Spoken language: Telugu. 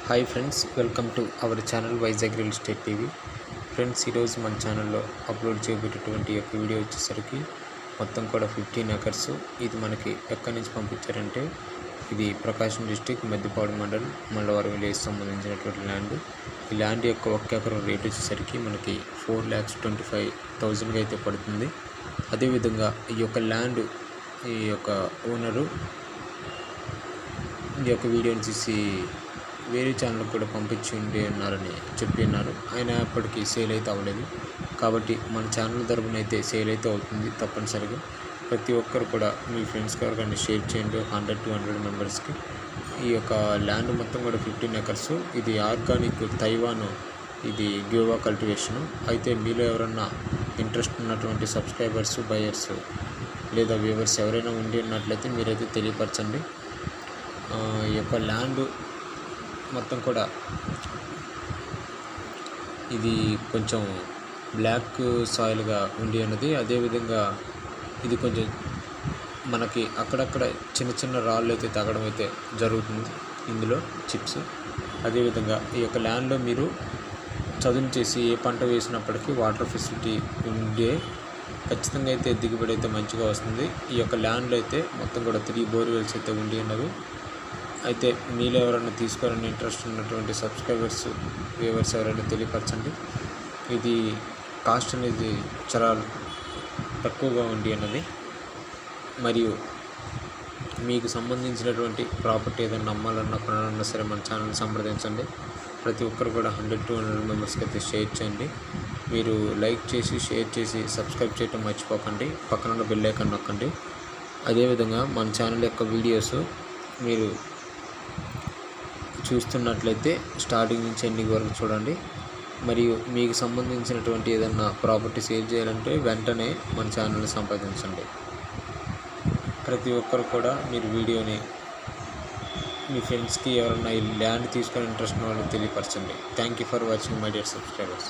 Hi friends, welcome to our channel Vizag real estate TV. Friends, ఈరోజు మన ఛానల్లో అప్లోడ్ చేయబెట్టేటువంటి యొక్క వీడియో వచ్చేసరికి మొత్తం కూడా 15 acres. ఇది మనకి ఎక్కడి నుంచి పంపించారంటే ఇది ప్రకాశం డిస్టిక్ మధ్యపాడు మండలం మల్లవరం విలేజ్ సంబంధించినటువంటి ల్యాండ్. ఈ ల్యాండ్ యొక్క 1 ఎకరం రేట్ వచ్చేసరికి మనకి 4,25,000 అయితే పడుతుంది. అదేవిధంగా ఈ యొక్క ల్యాండ్ ఈ యొక్క ఓనరు ఈ యొక్క వీడియోని చూసి వేరే ఛానల్కి కూడా పంపించి ఉన్నారని చెప్పిన్నారు. ఆయన అప్పటికి సేల్ అయితే అవ్వలేదు, కాబట్టి మన ఛానల్ తరపున అయితే సేల్ అయితే అవుతుంది. తప్పనిసరిగా ప్రతి ఒక్కరు కూడా మీ ఫ్రెండ్స్ ఎవరికైనా షేర్ చేయండి. 100-200 మెంబర్స్కి. ఈ యొక్క ల్యాండ్ మొత్తం కూడా 15 acres. ఇది ఆర్గానిక్ తైవాన్, ఇది గ్యోవా కల్టివేషను. అయితే మీలో ఎవరన్నా ఇంట్రెస్ట్ ఉన్నటువంటి సబ్స్క్రైబర్స్, బయర్స్ లేదా వ్యూవర్స్ ఎవరైనా ఉండి ఉన్నట్లయితే మీరైతే తెలియపరచండి. ఈ యొక్క ల్యాండ్ మొత్తం కూడా ఇది కొంచెం బ్లాక్ సాయిల్గా ఉండి అన్నది. అదేవిధంగా ఇది కొంచెం మనకి అక్కడక్కడ చిన్న చిన్న రాళ్ళు అయితే తగ్గడం అయితే జరుగుతుంది ఇందులో, చిప్స్. అదేవిధంగా ఈ యొక్క ల్యాండ్లో మీరు చదును చేసి ఏ పంట వేసినప్పటికీ వాటర్ ఫెసిలిటీ ఉండే ఖచ్చితంగా అయితే దిగుబడి అయితే మంచిగా వస్తుంది. ఈ యొక్క ల్యాండ్లో అయితే మొత్తం కూడా 3 బోర్వెల్స్ అయితే ఉండి ఉన్నవి. అయితే మీలో ఎవరైనా తీసుకోవాలని ఇంట్రెస్ట్ ఉన్నటువంటి సబ్స్క్రైబర్స్, వ్యూవర్స్ ఎవరైనా తెలియపరచండి. ఇది కాస్ట్ అనేది చాలా తక్కువగా ఉండి అన్నది. మరియు మీకు సంబంధించినటువంటి ప్రాపర్టీ ఏదైనా అమ్మాలన్నా కొనాలన్నా సరే మన ఛానల్ సంప్రదించండి. ప్రతి ఒక్కరు కూడా 100-200 మెంబర్స్కి అయితే షేర్ చేయండి. మీరు లైక్ చేసి, షేర్ చేసి, సబ్స్క్రైబ్ చేయడం మర్చిపోకండి. పక్కన బెల్ ఐకాన్ నొక్కండి. అదేవిధంగా మన ఛానల్ యొక్క వీడియోస్ మీరు చూస్తున్నట్లయితే స్టార్టింగ్ నుంచి ఎండింగ్ వరకు చూడండి. మరియు మీకు సంబంధించినటువంటి ఏదన్నా ప్రాపర్టీ సేల్ చేయాలంటే వెంటనే మన ఛానల్ని సంప్రదించండి. ప్రతి ఒక్కరు కూడా మీరు వీడియోని మీ ఫ్రెండ్స్కి ఎవరన్నా ఈ ల్యాండ్ తీసుకొని ఇంట్రెస్ట్ ఉన్న వాళ్ళకి తెలియపరచండి. Thank you for watching my dear subscribers.